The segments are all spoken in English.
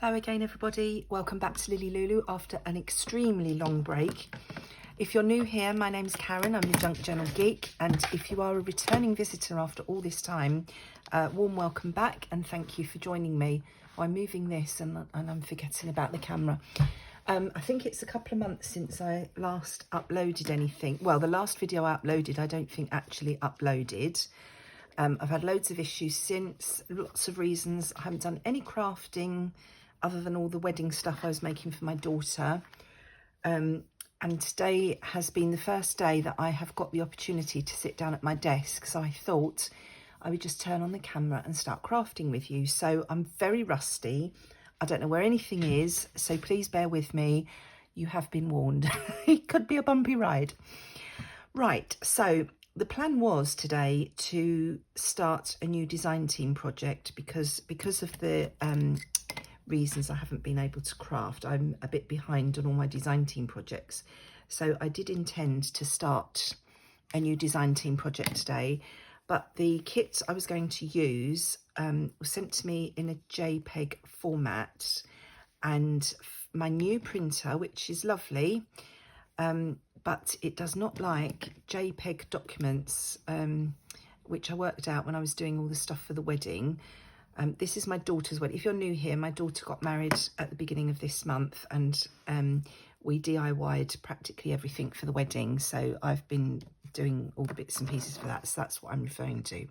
Hello again everybody, welcome back to LilyLuLou after an extremely long break. If you're new here, my name's Karen, I'm your Junk Journal Geek, and if you are a returning visitor after all this time, warm welcome back and thank you for joining me. I'm moving this and I'm forgetting about the camera. I think it's a couple of months since I last uploaded anything. Well, the last video I uploaded I don't think actually uploaded. I've had loads of issues since, lots of reasons. I haven't done any crafting other than all the wedding stuff I was making for my daughter. And today has been the first day that I have got the opportunity to sit down at my desk. So I thought I would just turn on the camera and start crafting with you. So I'm very rusty. I don't know where anything is, so please bear with me. You have been warned. It could be a bumpy ride. Right, so the plan was today to start a new design team project because of the reasons I haven't been able to craft. I'm a bit behind on all my design team projects. So I did intend to start a new design team project today, but the kit I was going to use was sent to me in a JPEG format, and my new printer, which is lovely, but it does not like JPEG documents, which I worked out when I was doing all the stuff for the wedding. This is my daughter's wedding. If you're new here, my daughter got married at the beginning of this month, and we DIY'd practically everything for the wedding. So I've been doing all the bits and pieces for that. So that's what I'm referring to.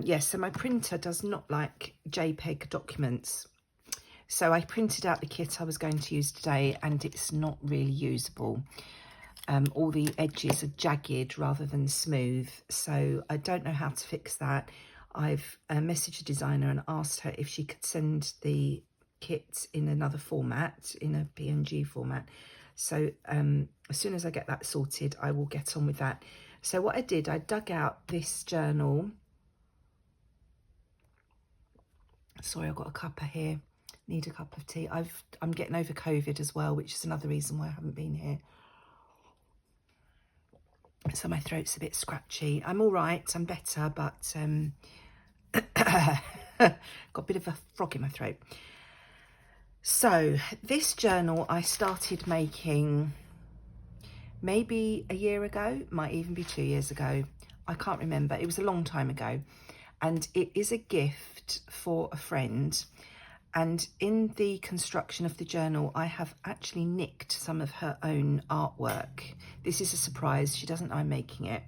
Yes, so my printer does not like JPEG documents. So I printed out the kit I was going to use today, and it's not really usable. All the edges are jagged rather than smooth. So I don't know how to fix that. I've messaged a designer and asked her if she could send the kit in another format, in a PNG format. So as soon as I get that sorted, I will get on with that. So what I did, I dug out this journal. Sorry, I've got a cuppa here. Need a cup of tea. I'm getting over COVID as well, which is another reason why I haven't been here. So my throat's a bit scratchy. I'm all right, I'm better, but got a bit of a frog in my throat. So this journal I started making maybe a year ago, might even be 2 years ago. I can't remember. It was a long time ago. And it is a gift for a friend. And in the construction of the journal, I have actually nicked some of her own artwork. This is a surprise. She doesn't know I'm making it.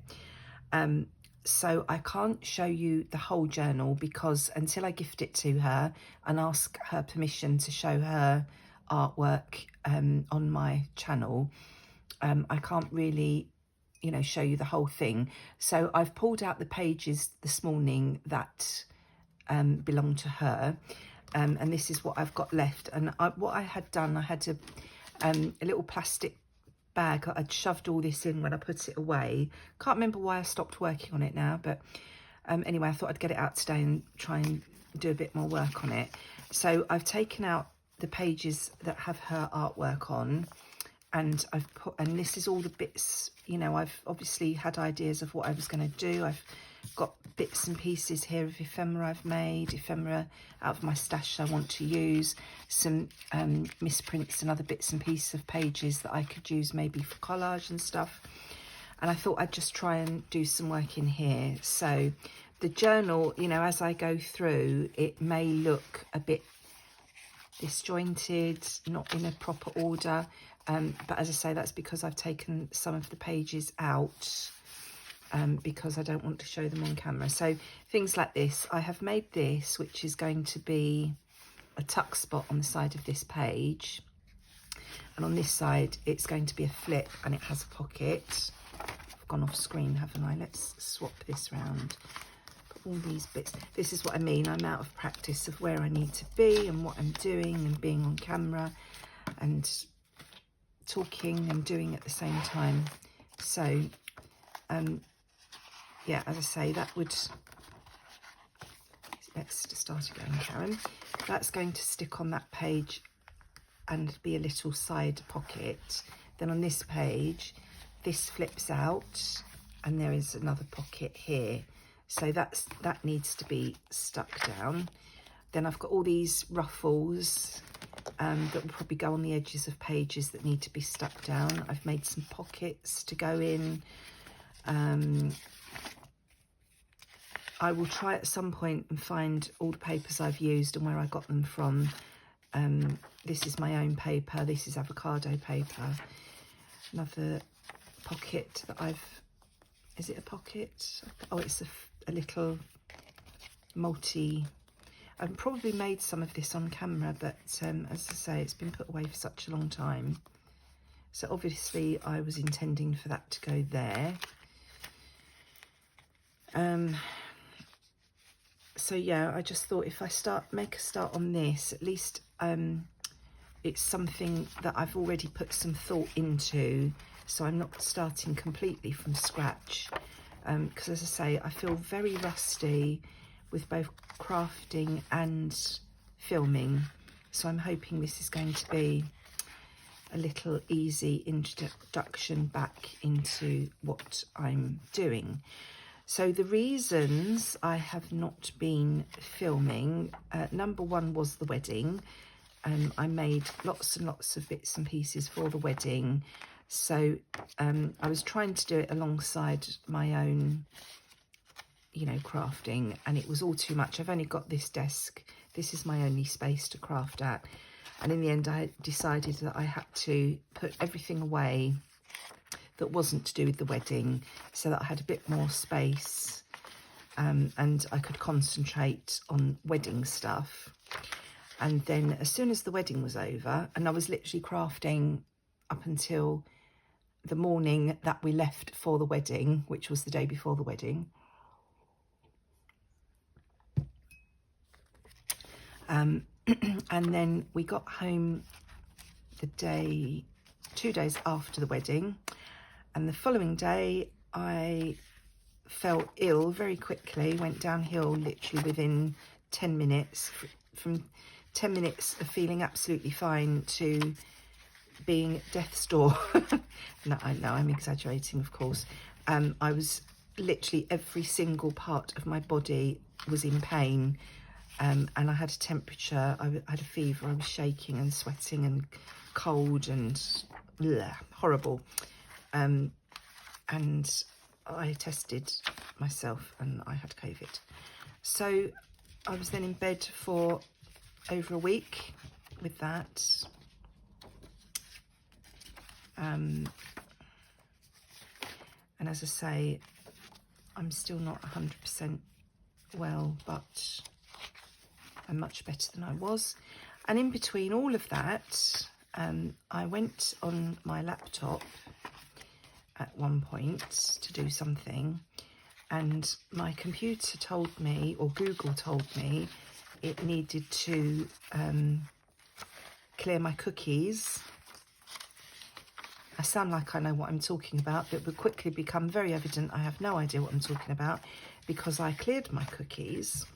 So I can't show you the whole journal because until I gift it to her and ask her permission to show her artwork on my channel, I can't really, show you the whole thing. So I've pulled out the pages this morning that belong to her. And this is what I've got left. And what I had done, I had a little plastic bag. I'd shoved all this in when I put it away. Can't remember why I stopped working on it now, but anyway, I thought I'd get it out today and try and do a bit more work on it. So I've taken out the pages that have her artwork on, and and this is all the bits, I've obviously had ideas of what I was going to do. I've got bits and pieces here of ephemera I've made, ephemera out of my stash I want to use, some misprints and other bits and pieces of pages that I could use maybe for collage and stuff. And I thought I'd just try and do some work in here. So the journal, as I go through, it may look a bit disjointed, not in a proper order. But as I say, that's because I've taken some of the pages out because I don't want to show them on camera. So things like this, I have made this, which is going to be a tuck spot on the side of this page. And on this side, it's going to be a flip and it has a pocket. I've gone off screen, haven't I? Let's swap this round. Put all these bits. This is what I mean. I'm out of practice of where I need to be and what I'm doing and being on camera and talking and doing at the same time. So yeah, as I say, that would, let's start again, Karen. That's going to stick on that page and be a little side pocket. Then on this page, this flips out and there is another pocket here. So that needs to be stuck down. Then I've got all these ruffles that will probably go on the edges of pages that need to be stuck down. I've made some pockets to go in. I will try at some point and find all the papers I've used and where I got them from. This is my own paper. This is avocado paper. Another pocket that I've... Is it a pocket? Oh, it's a little multi... I've probably made some of this on camera, but as I say, it's been put away for such a long time. So obviously I was intending for that to go there. So yeah, I just thought if I make a start on this, at least it's something that I've already put some thought into, so I'm not starting completely from scratch. Because as I say, I feel very rusty with both crafting and filming, so I'm hoping this is going to be a little easy introduction back into what I'm doing. So the reasons I have not been filming, number one was the wedding. I made lots and lots of bits and pieces for the wedding, so I was trying to do it alongside my own, you know, crafting, and it was all too much. I've only got this desk. This is my only space to craft at, and in the end I decided that I had to put everything away that wasn't to do with the wedding, so that I had a bit more space and I could concentrate on wedding stuff. And then as soon as the wedding was over, and I was literally crafting up until the morning that we left for the wedding, which was the day before the wedding. And then we got home the day, 2 days after the wedding, and the following day I felt ill very quickly, went downhill literally within 10 minutes, from 10 minutes of feeling absolutely fine to being death's door. No, I know I'm exaggerating, of course. I was literally, every single part of my body was in pain. And I had a temperature, I had a fever, I was shaking and sweating and cold and bleh, horrible. And I tested myself and I had COVID. So I was then in bed for over a week with that. And as I say, I'm still not 100% well, but I'm much better than I was. And in between all of that, I went on my laptop at one point to do something, and my computer told me, or Google told me, it needed to clear my cookies. I sound like I know what I'm talking about, but it would quickly become very evident I have no idea what I'm talking about, because I cleared my cookies.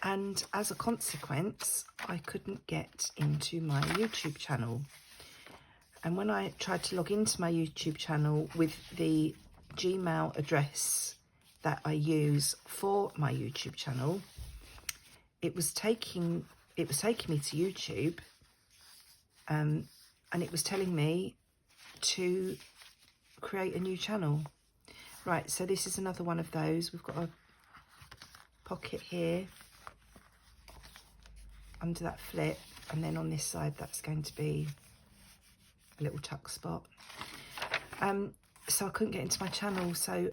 And as a consequence, I couldn't get into my YouTube channel. And when I tried to log into my YouTube channel with the Gmail address that I use for my YouTube channel, it was taking me to YouTube, and it was telling me to create a new channel. Right, so this is another one of those. We've got a pocket here under that flip, and then on this side that's going to be a little tuck spot. So I couldn't get into my channel, so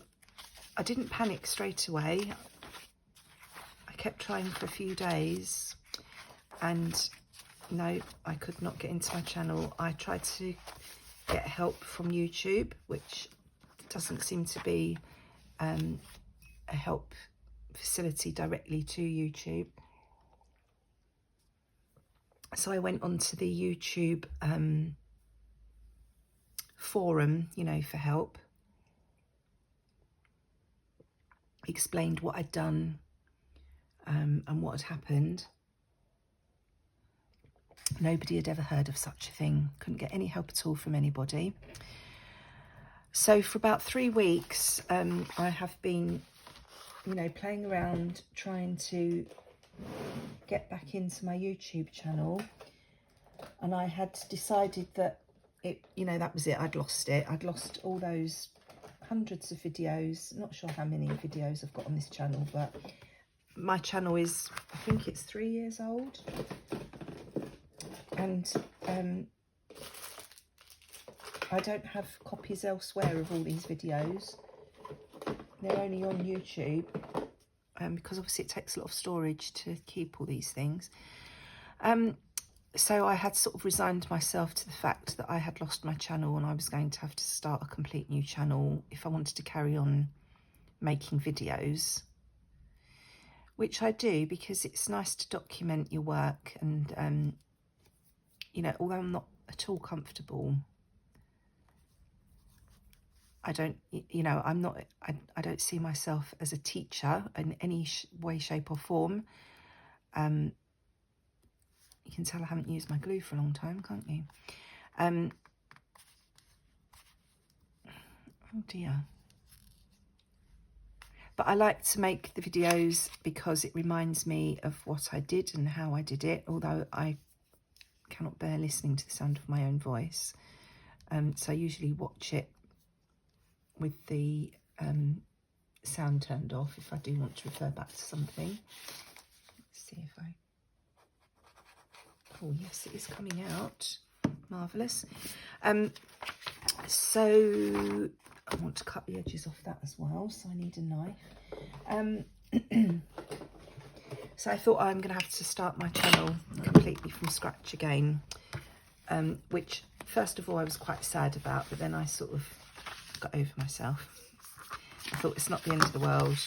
I didn't panic straight away. I kept trying for a few days, and no, I could not get into my channel. I tried to get help from YouTube, which doesn't seem to be a help facility directly to YouTube. So I went onto the YouTube forum, you know, for help. Explained what I'd done and what had happened. Nobody had ever heard of such a thing. Couldn't get any help at all from anybody. So for about 3 weeks, I have been, you know, playing around, trying to get back into my YouTube channel, and I had decided that that was it. I'd lost it. I'd lost all those hundreds of videos. Not sure how many videos I've got on this channel, but my channel is, I think it's 3 years old, and I don't have copies elsewhere of all these videos. They're only on YouTube, because obviously it takes a lot of storage to keep all these things. So I had sort of resigned myself to the fact that I had lost my channel, and I was going to have to start a complete new channel if I wanted to carry on making videos, which I do, because it's nice to document your work. And although I'm not at all comfortable, I don't see myself as a teacher in any way, shape or form. You can tell I haven't used my glue for a long time, can't you? Oh dear. But I like to make the videos because it reminds me of what I did and how I did it, although I cannot bear listening to the sound of my own voice. So I usually watch it with the sound turned off if I do want to refer back to something. Let's see if I... Oh yes, it is coming out. Marvellous. So I want to cut the edges off that as well, so I need a knife. So I thought I'm going to have to start my channel completely from scratch again, which first of all I was quite sad about, but then I sort of got over myself. I thought it's not the end of the world,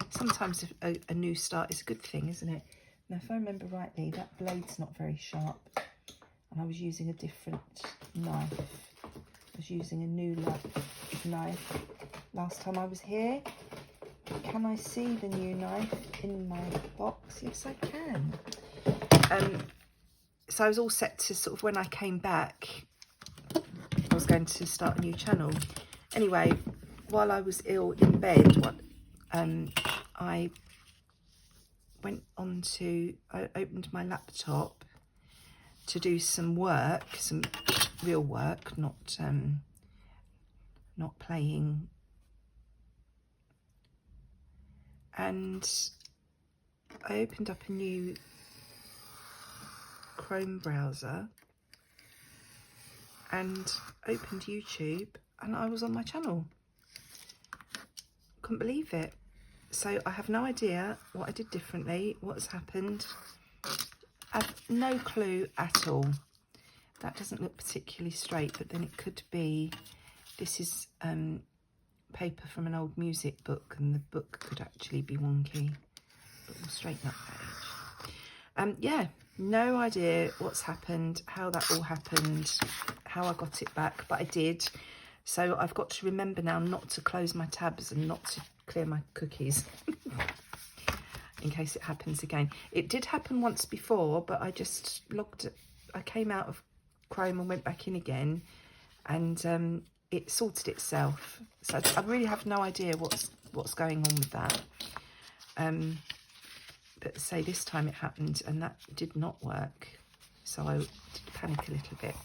sometimes a new start is a good thing, isn't it? Now if I remember rightly, that blade's not very sharp, and I was using a different knife. I was using a new knife last time I was here. Can I see the new knife in my box? Yes, I can. So I was all set to sort of, when I came back, I was going to start a new channel. Anyway, while I was ill in bed, I opened my laptop to do some work, some real work, not playing. And I opened up a new Chrome browser and opened YouTube, and I was on my channel. Couldn't believe it. So I have no idea what I did differently, what's happened. I have no clue at all. That doesn't look particularly straight, but then it could be, this is paper from an old music book, and the book could actually be wonky, but we'll straighten up that edge. Yeah, no idea what's happened, how that all happened, how I got it back, but I did. So I've got to remember now not to close my tabs and not to clear my cookies in case it happens again. It did happen once before, but I just I came out of Chrome and went back in again, and it sorted itself. So I really have no idea what's going on with that. But say this time it happened and that did not work, so I did panic a little bit.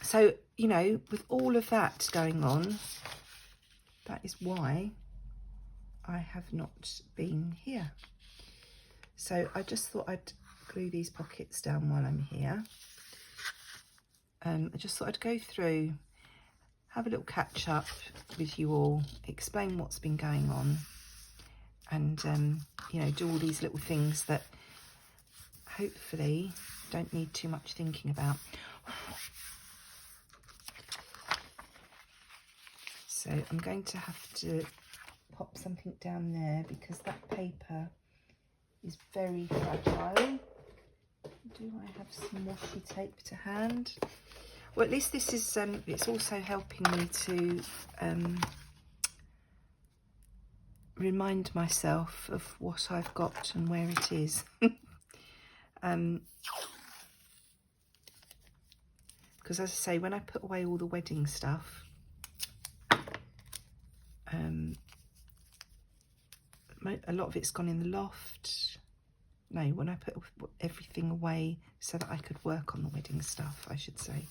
So with all of that going on, that is why I have not been here. So I just thought I'd glue these pockets down while I'm here. I just thought I'd go through, have a little catch up with you all, explain what's been going on, and do all these little things that hopefully don't need too much thinking about. So I'm going to have to pop something down there because that paper is very fragile. Do I have some washi tape to hand? Well, at least this is, it's also helping me to remind myself of what I've got and where it is. Because as I say, when I put away all the wedding stuff, a lot of it's gone in the loft. No, when I put everything away so that I could work on the wedding stuff, I should say.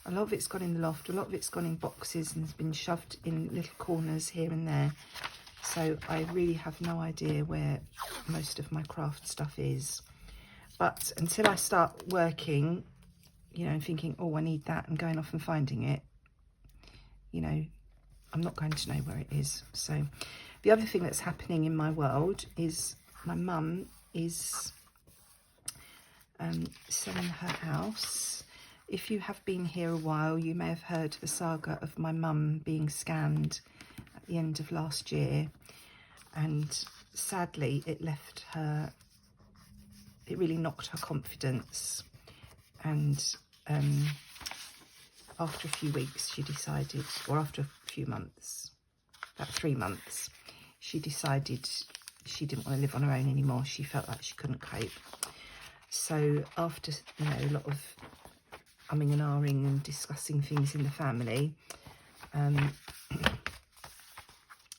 A lot of it's gone in the loft, a lot of it's gone in boxes and has been shoved in little corners here and there. So I really have no idea where most of my craft stuff is. But until I start working, you know, and thinking, oh, I need that, and going off and finding it, you know, I'm not going to know where it is. So the other thing that's happening in my world is my mum is selling her house. If you have been here a while, you may have heard the saga of my mum being scammed at the end of last year, and sadly it left her, it really knocked her confidence, and after a few weeks she decided, or after a few months, about 3 months, she decided she didn't want to live on her own anymore. She felt like she couldn't cope. So after, you know, a lot of umming and ahhing and discussing things in the family,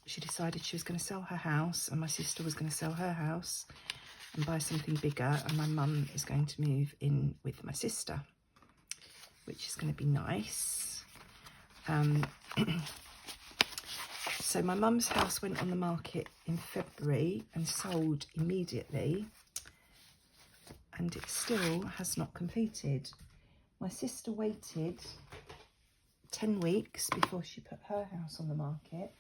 she decided she was going to sell her house, and my sister was going to sell her house and buy something bigger, and my mum is going to move in with my sister, which is going to be nice. So my mum's house went on the market in February and sold immediately, and it still has not completed. My sister waited 10 weeks before she put her house on the market.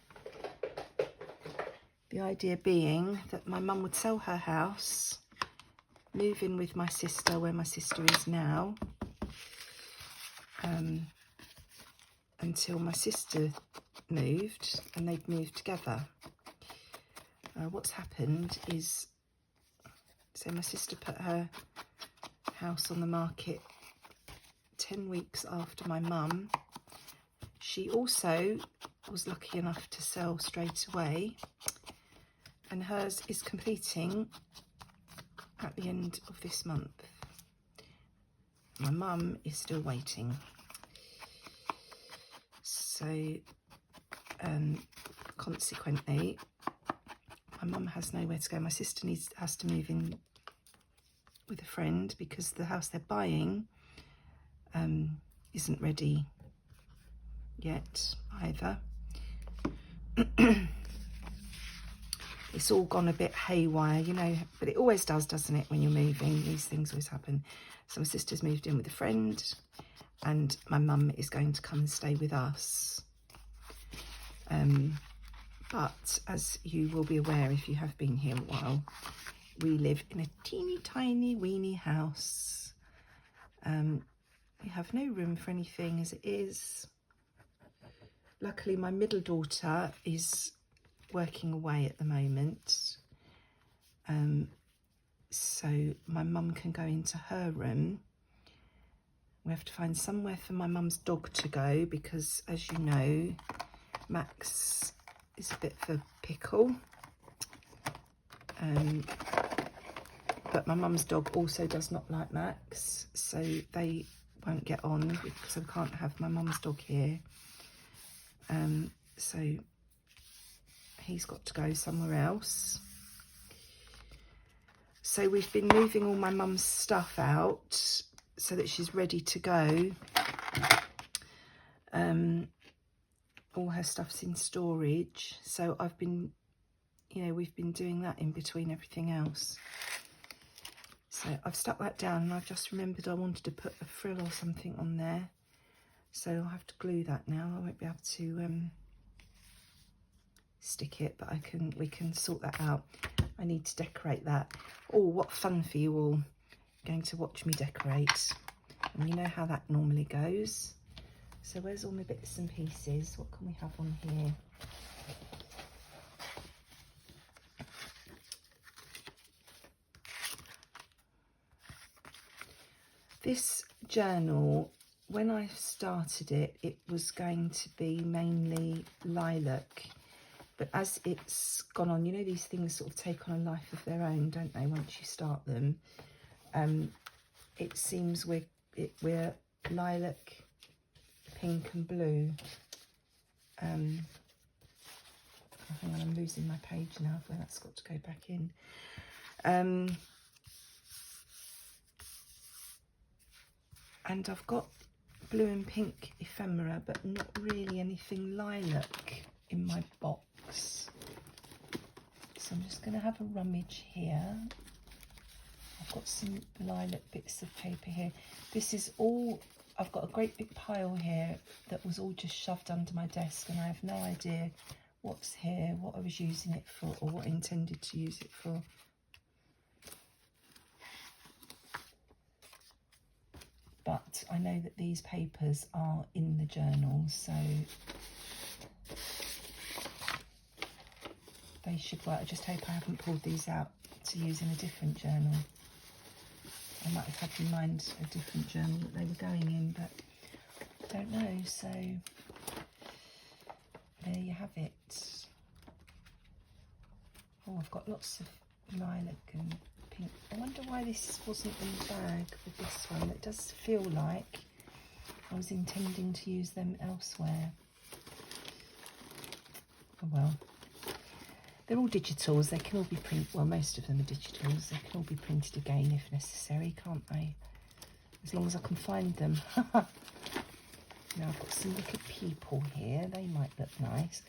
The idea being that my mum would sell her house, move in with my sister where my sister is now, until my sister moved, and they'd moved together. What's happened is, so my sister put her house on the market 10 weeks after my mum. She also was lucky enough to sell straight away, and hers is completing at the end of this month. My mum is still waiting. So consequently, my mum has nowhere to go. My sister has to move in with a friend because the house they're buying isn't ready yet either. It's all gone a bit haywire, you know, but it always does, doesn't it, when you're moving? These things always happen. So my sister's moved in with a friend, and my mum is going to come and stay with us. But as you will be aware if you have been here a while, we live in a teeny tiny weeny house. We have no room for anything as it is. Luckily my middle daughter is working away at the moment, so my mum can go into her room. We have to find somewhere for my mum's dog to go because, as you know, Max is a bit of a pickle, but my mum's dog also does not like Max, so they won't get on because I can't have my mum's dog here. So he's got to go somewhere else. So we've been moving all my mum's stuff out so that she's ready to go. All her stuff's in storage, so I've been, you know, we've been doing that in between everything else. So I've stuck that down, and I've just remembered I wanted to put a frill or something on there, so I'll have to glue that now. I won't be able to stick it, but we can sort that out. I need to decorate that. Oh, what fun for you all, going to watch me decorate, and you know how that normally goes. So where's all my bits and pieces? What can we have on here? This journal, when I started it, it was going to be mainly lilac, but as it's gone on, you know, these things sort of take on a life of their own, don't they, once you start them? It seems we're lilac, pink and blue. hang on, I'm losing my page now where that's got to go back in. And I've got blue and pink ephemera, but not really anything lilac in my box. So I'm just going to have a rummage here. I've got some lilac bits of paper here. This is all, I've got a great big pile here that was all just shoved under my desk, and I have no idea what's here, what I was using it for, or what I intended to use it for. But I know that these papers are in the journal, so they should work. I just hope I haven't pulled these out to use in a different journal. I might have had in mind a different journal that they were going in, but I don't know. So there you have it. Oh, I've got lots of lilac and pink. I wonder why this wasn't in the bag with this one. It does feel like I was intending to use them elsewhere. Oh well. They're all digitals, they can all be printed, well most of them are digitals, they can all be printed again if necessary, can't they? As long as I can find them. Now I've got some little people here, they might look nice.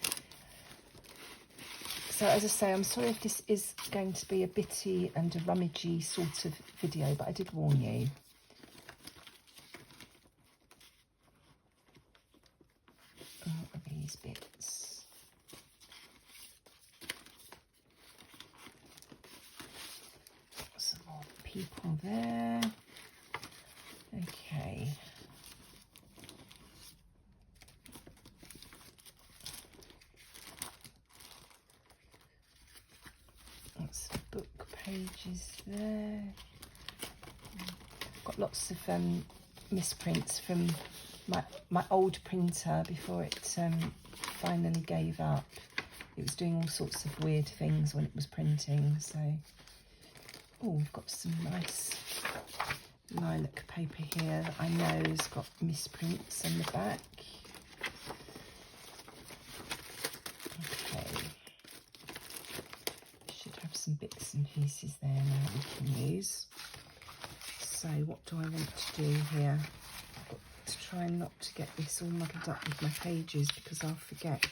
So as I say, I'm sorry if this is going to be a bitty and a rummagey sort of video, but I did warn you. What are these bits? Some more people there. Okay. Lots of book pages there. I've got lots of misprints from my old printer before it finally gave up. It was doing all sorts of weird things when it was printing. So, oh, we've got some nice lilac paper here that I know has got misprints on the back. Okay, should have some bits and pieces there now we can use. So what do I want to do here? I've got to try not to get this all muddled up with my pages because I'll forget.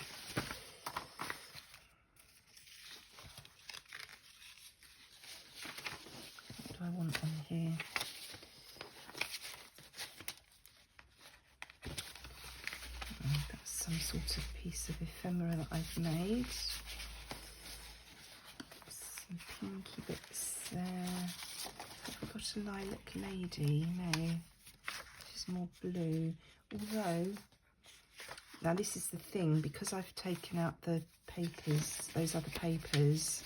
What do I want on here? That's some sort of piece of ephemera that I've made. Some pinky bits there. I've got a lilac lady, no, she's more blue. Although, now this is the thing, because I've taken out the papers, those other papers,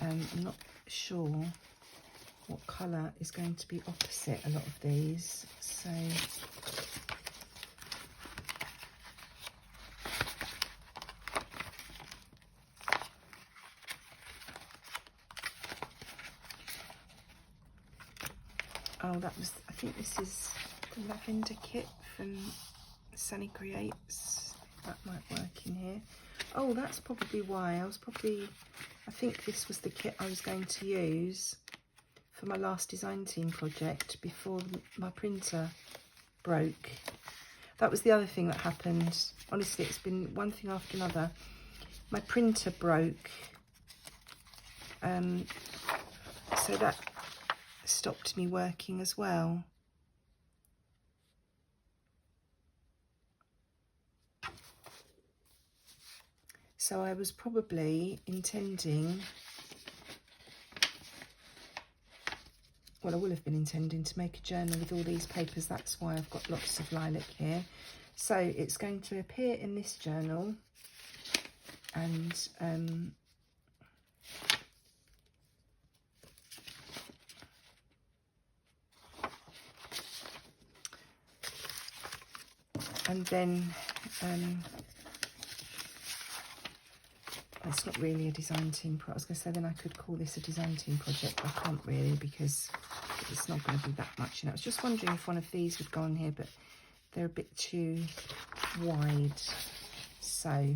I'm not sure what colour is going to be opposite a lot of these. So, oh, that was, I think this is the lavender kit from Sunny Creates. That might work in here. Oh, that's probably why. I think this was the kit I was going to use for my last design team project before my printer broke. That was the other thing that happened. Honestly, it's been one thing after another. My printer broke. So that stopped me working as well. So I was probably intending, well, I will have been intending to make a journal with all these papers. That's why I've got lots of lilac here. So it's going to appear in this journal, and then it's not really a design team project. I was going to say then I could call this a design team project, but I can't really because it's not going to be that much. You know, I was just wondering if one of these would go on here, but they're a bit too wide. So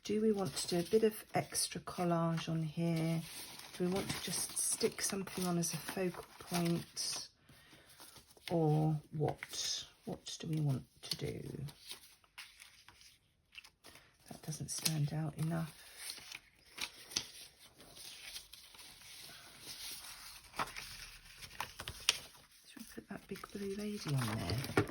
Do we want to do a bit of extra collage on here? Do we want to just stick something on as a focal point? Or what? What do we want to do? That doesn't stand out enough. Should we put that big blue lady on there?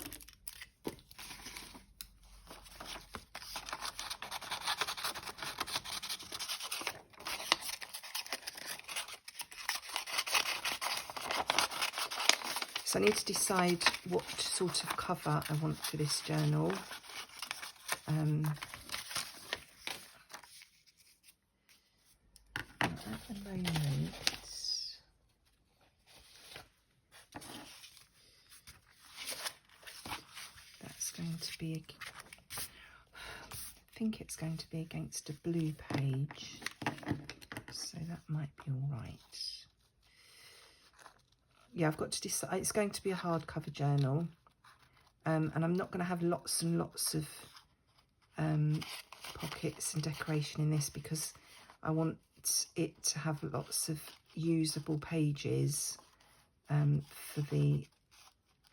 So I need to decide what sort of cover I want for this journal. At the moment, that's going to be, I think it's going to be against a blue page, so that might be all right. Yeah, I've got to decide. It's going to be a hardcover journal, and I'm not going to have lots and lots of pockets and decoration in this because I want it to have lots of usable pages for the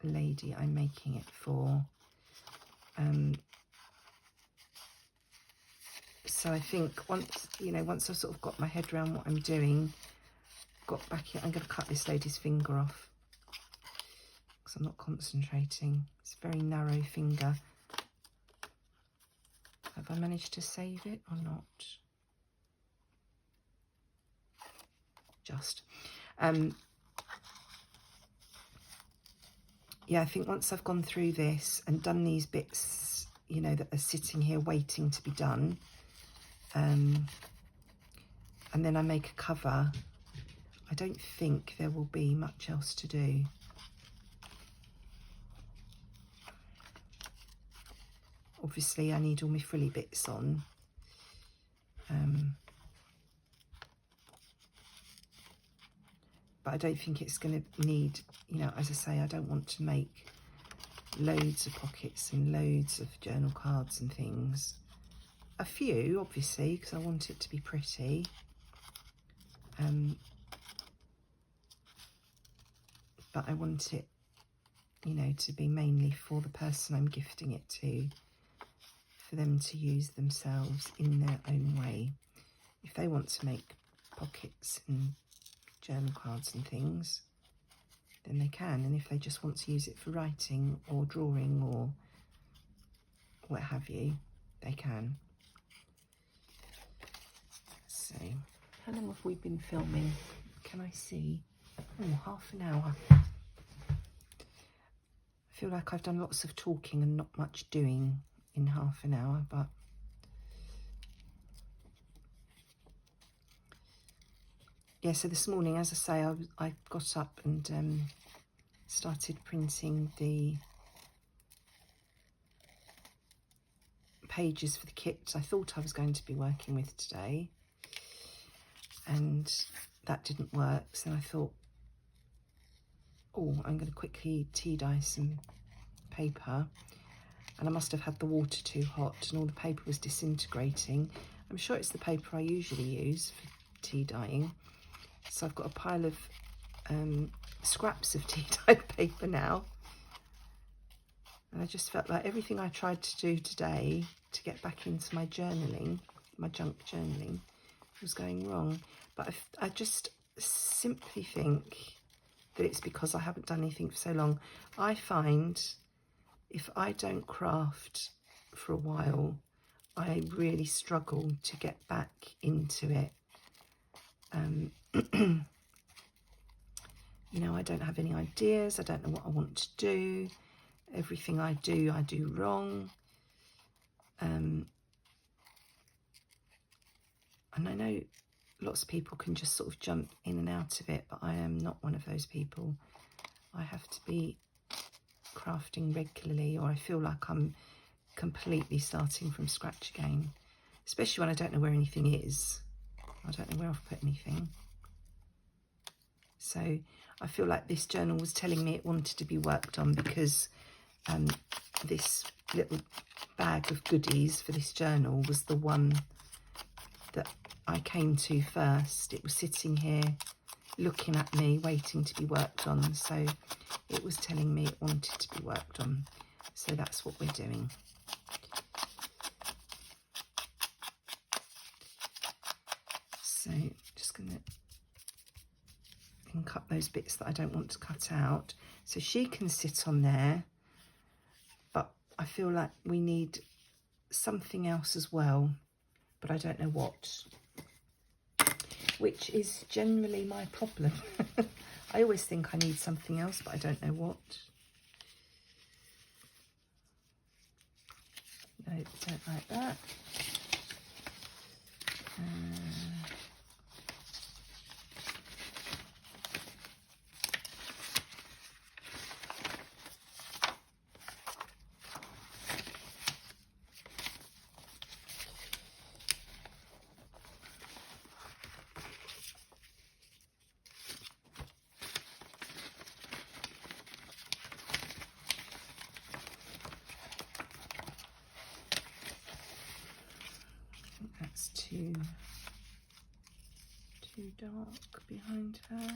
lady I'm making it for. So I think once I've sort of got my head around what I'm doing, got back here, I'm going to cut this lady's finger off because I'm not concentrating. It's a very narrow finger. Have I managed to save it or not? Just. Yeah, I think once I've gone through this and done these bits, that are sitting here waiting to be done, and then I make a cover, I don't think there will be much else to do. Obviously, I need all my frilly bits on. But I don't think it's going to need, as I say, I don't want to make loads of pockets and loads of journal cards and things. A few, obviously, because I want it to be pretty. But I want it, to be mainly for the person I'm gifting it to, for them to use themselves in their own way. If they want to make pockets and journal cards and things, then they can. And if they just want to use it for writing or drawing or what have you, they can. So, how long have we been filming? Can I see? Oh, half an hour. I feel like I've done lots of talking and not much doing in half an hour, but yeah, so this morning, as I say, I got up and started printing the pages for the kit I thought I was going to be working with today, and that didn't work. So I thought, oh, I'm going to quickly tea dye some paper, and I must have had the water too hot and all the paper was disintegrating. I'm sure it's the paper I usually use for tea dyeing. So I've got a pile of scraps of tea dyed paper now, and I just felt like everything I tried to do today to get back into my journaling, my junk journaling, was going wrong. But I just simply think that it's because I haven't done anything for so long. I find if I don't craft for a while, I really struggle to get back into it. I don't have any ideas. I don't know what I want to do. Everything I do wrong. And I know lots of people can just sort of jump in and out of it, but I am not one of those people. I have to be crafting regularly, or I feel like I'm completely starting from scratch again, especially when I don't know where anything is. I don't know where I've put anything. So I feel like this journal was telling me it wanted to be worked on because this little bag of goodies for this journal was the one that I came to first. It was sitting here looking at me, waiting to be worked on. So it was telling me it wanted to be worked on. So that's what we're doing. So just going to cut those bits that I don't want to cut out. So she can sit on there, but I feel like we need something else as well, but I don't know what, which is generally my problem. I always think I need something else, but I don't know what. No, don't like that. That's too dark behind her.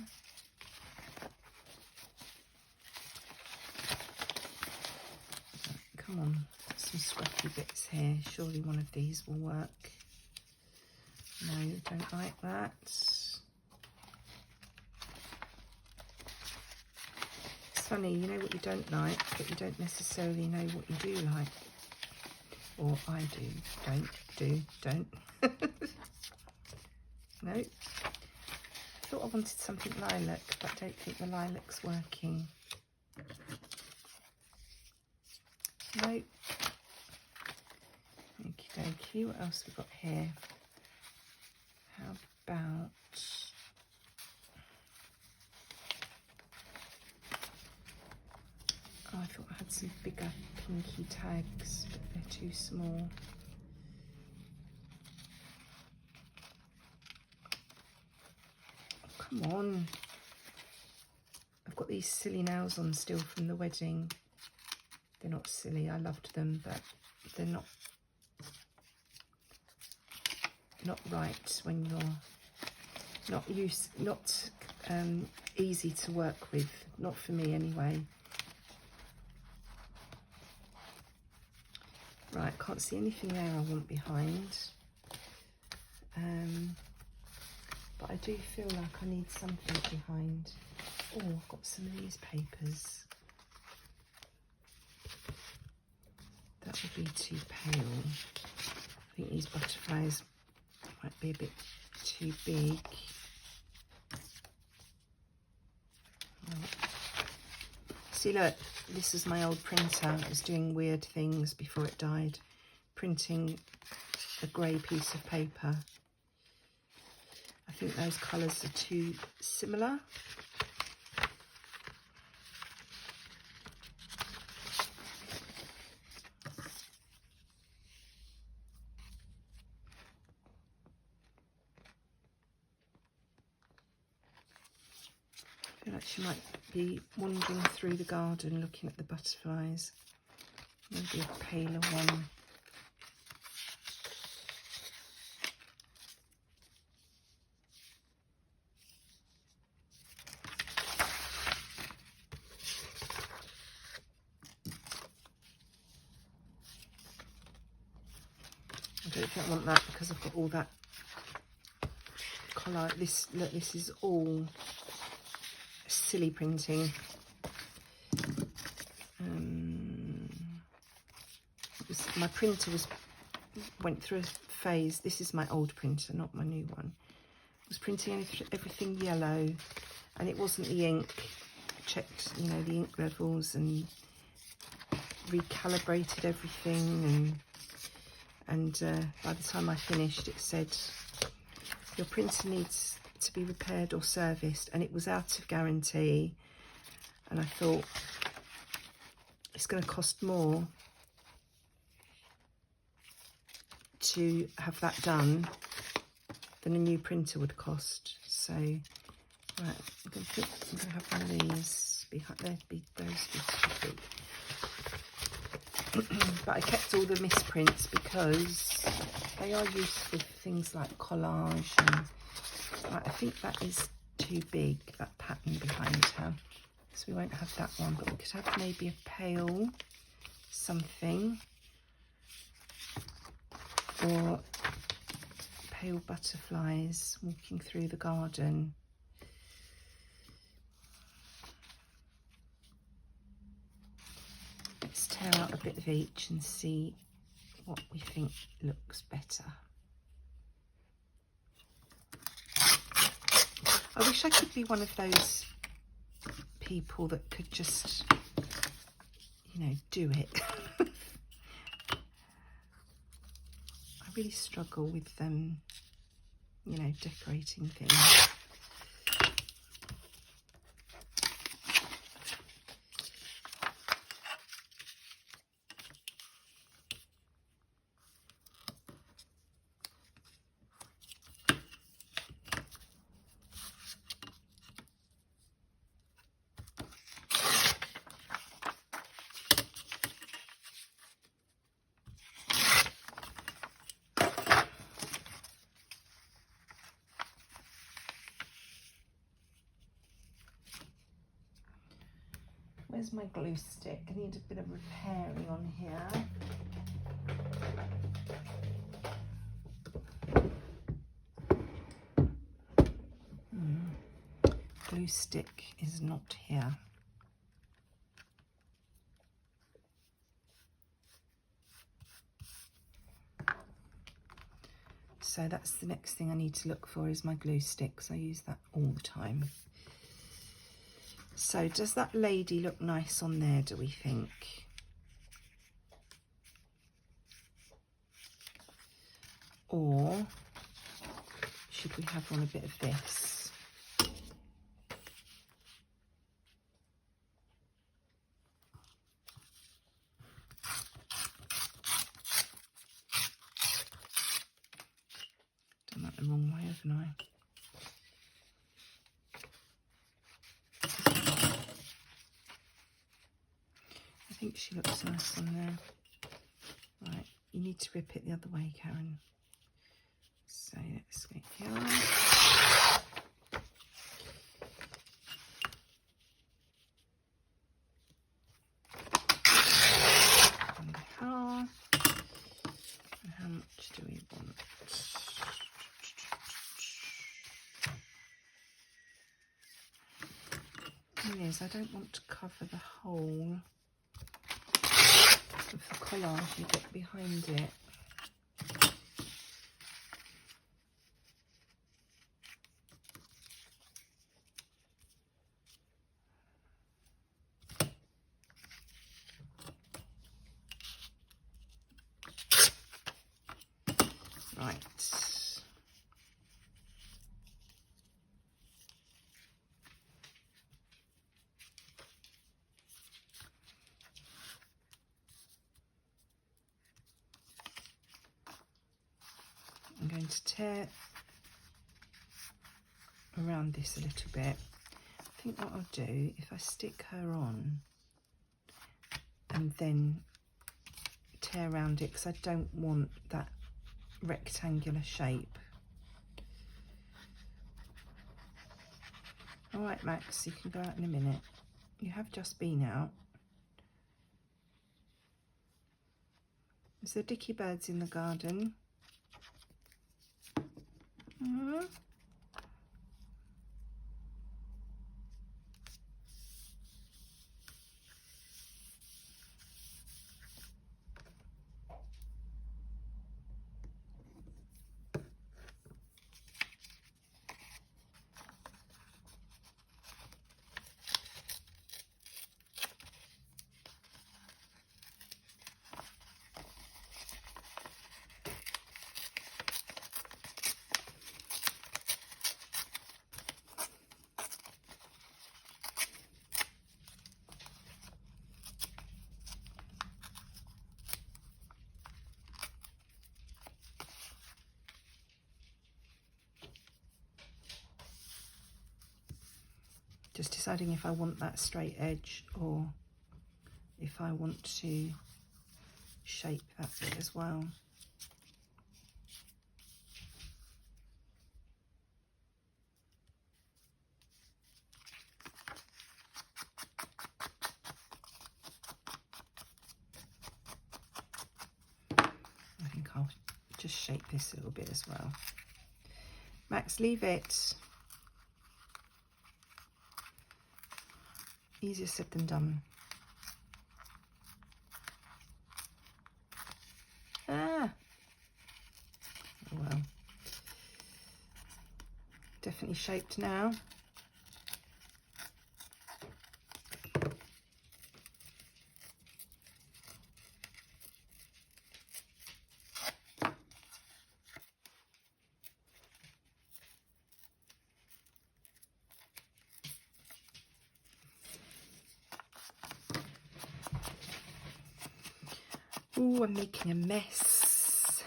Come on, some scruffy bits here. Surely one of these will work. No, don't like that. It's funny, you know what you don't like, but you don't necessarily know what you do like. Or I do. Don't. No. I thought I wanted something lilac, but I don't think the lilac's working. No. Okie dokie. What else we got here? How about... Oh, I thought I had some bigger pinky tags, but they're too small. Oh, come on. I've got these silly nails on still from the wedding. They're not silly, I loved them, but they're not right when you're not easy to work with, not for me anyway. Right, can't see anything there I want behind. But I do feel like I need something behind. Oh, I've got some of these papers. That would be too pale. I think these butterflies might be a bit too big. Right. See, look, this is my old printer. It was doing weird things before it died, printing a grey piece of paper. I think those colours are too similar. I feel like she might be wandering through the garden looking at the butterflies. Maybe a paler one. I don't think I want that because I've got all that colour. This, look, this is all silly printing. My printer went through a phase. This is my old printer, not my new one. I was printing everything yellow, and it wasn't the ink. I checked, you know, the ink levels and recalibrated everything, and by the time I finished, it said your printer needs to be repaired or serviced, and it was out of guarantee. And I thought it's going to cost more to have that done than a new printer would cost. So, right, I'm going to have one of these behind there. Those big. But I kept all the misprints because they are useful things like collage and right, I think that is too big, that pattern behind her, so we won't have that one, but we could have maybe a pale something, or pale butterflies walking through the garden. Let's tear out a bit of each and see what we think looks better. I wish I could be one of those people that could just, you know, do it. I really struggle with you know, decorating things. Where's my glue stick? I need a bit of repairing on here. Glue stick is not here. So that's the next thing I need to look for, is my glue sticks. I use that all the time. So does that lady look nice on there, do we think? Or should we have on a bit of this? Done that the wrong way, haven't I? I think she looks nice on there. Right, you need to rip it the other way, Karen. So let's get here. And half. And how much do we want? Thing is, I don't want to cover the whole of the collage you get behind it. Right. I'm going to tear around this a little bit. I think what I'll do, if I stick her on and then tear around it, because I don't want that rectangular shape. All right, Max, you can go out in a minute. You have just been out. Is there dicky birds in the garden? Just deciding if I want that straight edge or if I want to shape that bit as well. shape this a little bit as well. Max, leave it. Easier said than done. Ah. Oh well. Definitely shaped now. Ooh, I'm making a mess.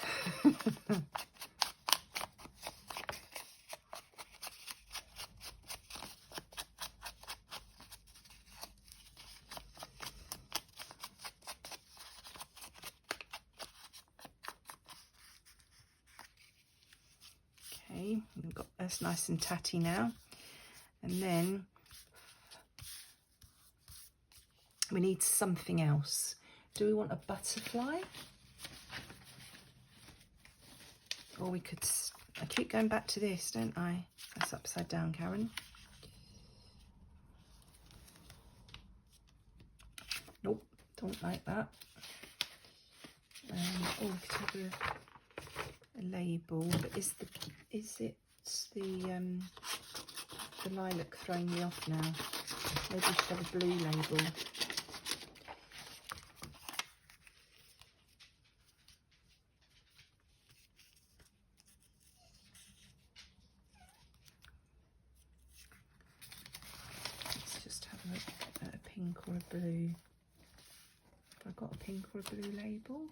Okay, we've got that's nice and tatty now. And then we need something else. Do we want a butterfly? Or we could, I keep going back to this, don't I? That's upside down, Karen. Nope, don't like that. Oh, we could have a label, but is it the lilac throwing me off now? Maybe we should have a blue label. Pink or a blue. Have I got a pink or a blue label?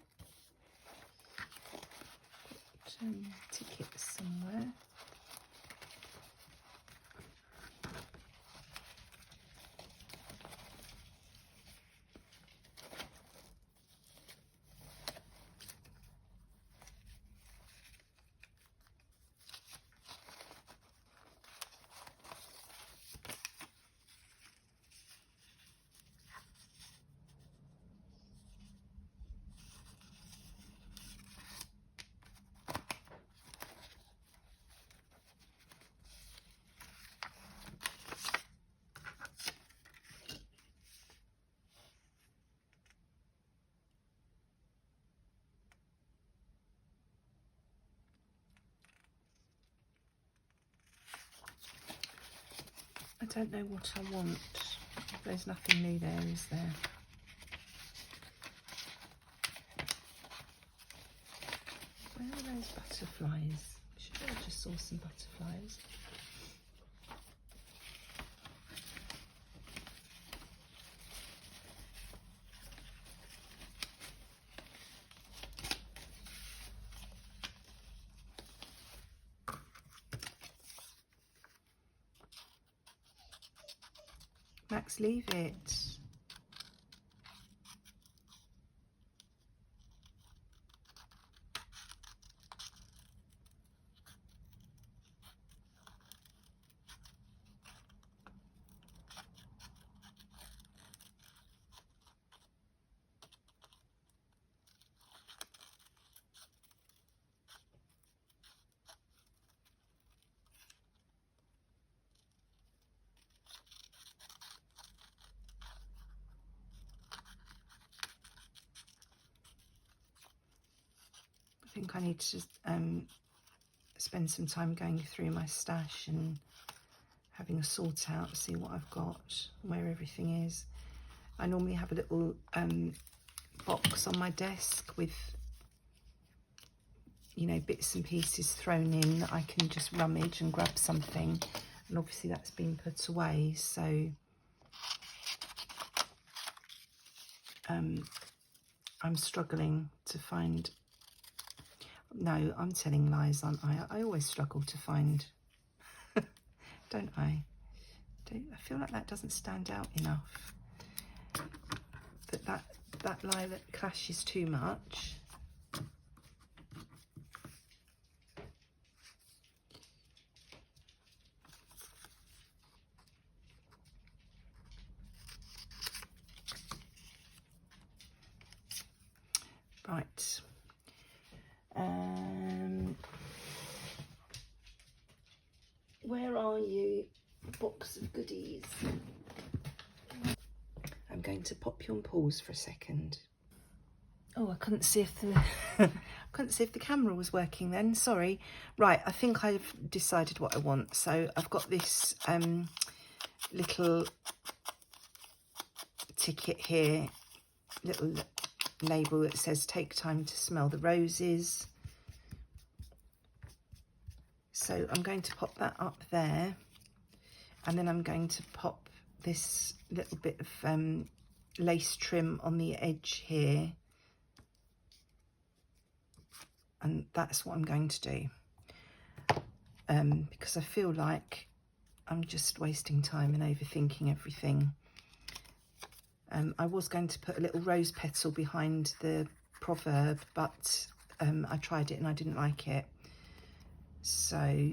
Got tickets somewhere. I don't know what I want. There's nothing new there, is there? Where are those butterflies? Should I just saw some butterflies? Max, leave it. I think I need to spend some time going through my stash and having a sort out, see what I've got, where everything is. I normally have a little box on my desk with, you know, bits and pieces thrown in that I can just rummage and grab something, and obviously that's been put away, so I'm struggling to find. No, I'm telling lies, aren't I? I always struggle to find, don't I? I feel like that doesn't stand out enough. That lie that clashes too much. Right. Where are you? Box of goodies. I'm going to pop you on pause for a second. Oh, I couldn't see if the I couldn't see if the camera was working then. Sorry. Right, I think I've decided what I want. So I've got this little ticket here, little label that says "Take time to smell the roses." So I'm going to pop that up there, and then I'm going to pop this little bit of lace trim on the edge here. And that's what I'm going to do, because I feel like I'm just wasting time and overthinking everything. I was going to put a little rose petal behind the proverb, but I tried it and I didn't like it. So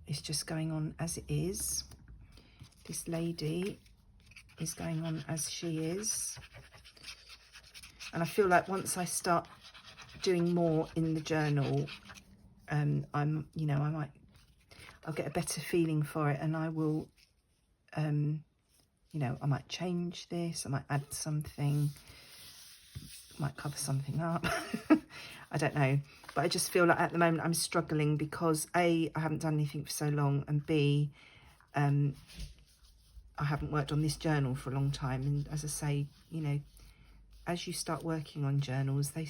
it's just going on as it is. This lady is going on as she is. And I feel like once I start doing more in the journal, I'll get a better feeling for it, and I will, I might change this, I might add something, might cover something up. I don't know, but I just feel like at the moment I'm struggling because A, I haven't done anything for so long, and B, I haven't worked on this journal for a long time. And as I say, as you start working on journals, they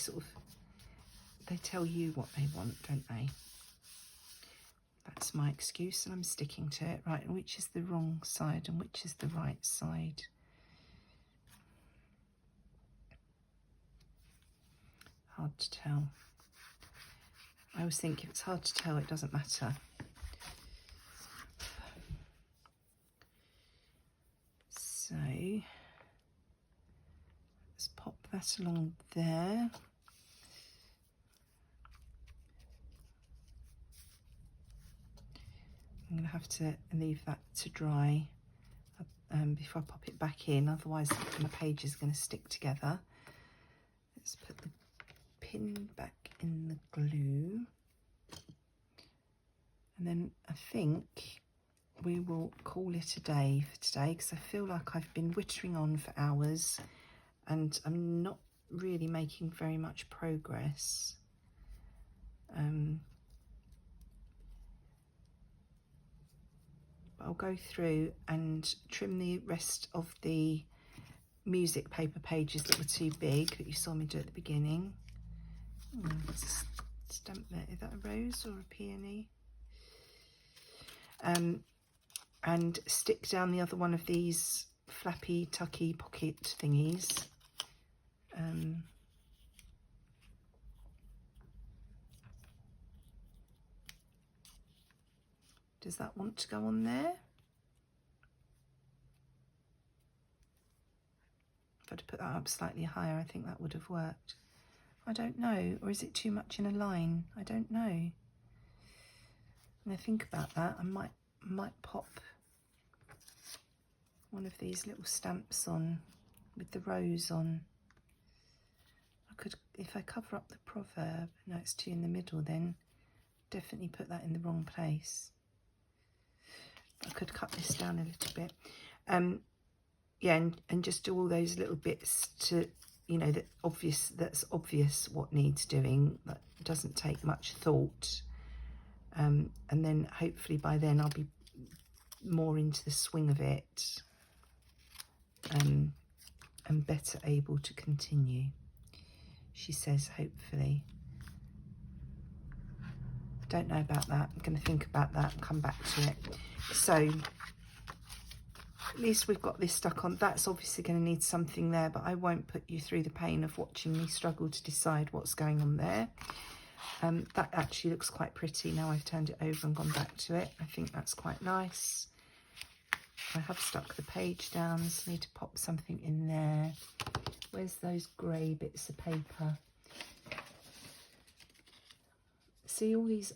tell you what they want, don't they? That's my excuse and I'm sticking to it. Right, and which is the wrong side and which is the right side? Hard to tell. I always think if it's hard to tell, it doesn't matter. So let's pop that along there. I'm going to have to leave that to dry before I pop it back in, otherwise my page is going to stick together. Let's put the pin back in the glue. And then I think we will call it a day for today, because I feel like I've been whittering on for hours and I'm not really making very much progress. I'll go through and trim the rest of the music paper pages that were too big, that you saw me do at the beginning. There's a stamp there. Is that a rose or a peony? And stick down the other one of these flappy, tucky pocket thingies. Does that want to go on there? If I'd put that up slightly higher, I think that would have worked. I don't know. Or is it too much in a line? I don't know. When I think about that, I might pop one of these little stamps on with the rose on. I could, if I cover up the proverb, no, it's too in the middle then, definitely put that in the wrong place. I could cut this down a little bit. Yeah, and just do all those little bits to, that's obvious what needs doing. That doesn't take much thought. And then hopefully by then I'll be more into the swing of it, and better able to continue, she says, hopefully. Don't know about that. I'm going to think about that and come back to it. So at least we've got this stuck on. That's obviously going to need something there, but I won't put you through the pain of watching me struggle to decide what's going on there. That actually looks quite pretty now I've turned it over and gone back to it. I think that's quite nice. I have stuck the page down, so I need to pop something in there. Where's those grey bits of paper? See, all these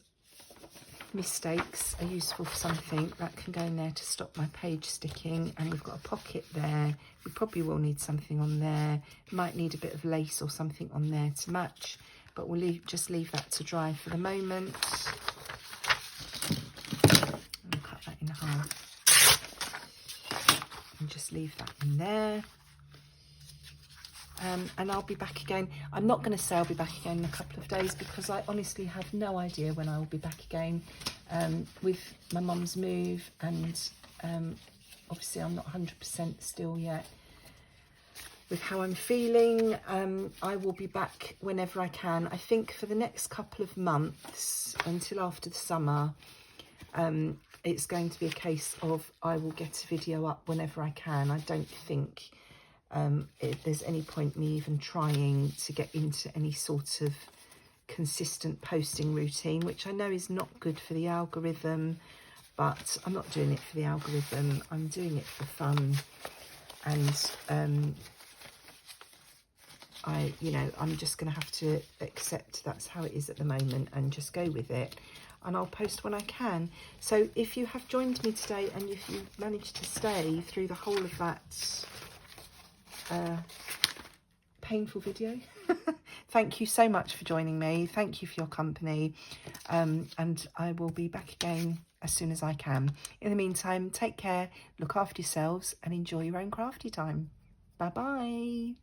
mistakes are useful for something. That can go in there to stop my page sticking, and we've got a pocket there. We probably will need something on there. Might need a bit of lace or something on there to match, but we'll just leave that to dry for the moment. I'll just leave that in there. And I'll be back again. I'm not going to say I'll be back again in a couple of days, because I honestly have no idea when I will be back again with my mum's move, and obviously I'm not 100% still yet with how I'm feeling. I will be back whenever I can. I think for the next couple of months, until after the summer, it's going to be a case of I will get a video up whenever I can. I don't think there's any point me even trying to get into any sort of consistent posting routine, which I know is not good for the algorithm, but I'm not doing it for the algorithm. I'm doing it for fun, and I'm just going to have to accept that's how it is at the moment and just go with it. And I'll post when I can. So if you have joined me today and if you managed to stay through the whole of that painful video, thank you so much for joining me. Thank you for your company. And I will be back again as soon as I can. In the meantime, take care, look after yourselves, and enjoy your own crafty time. Bye bye.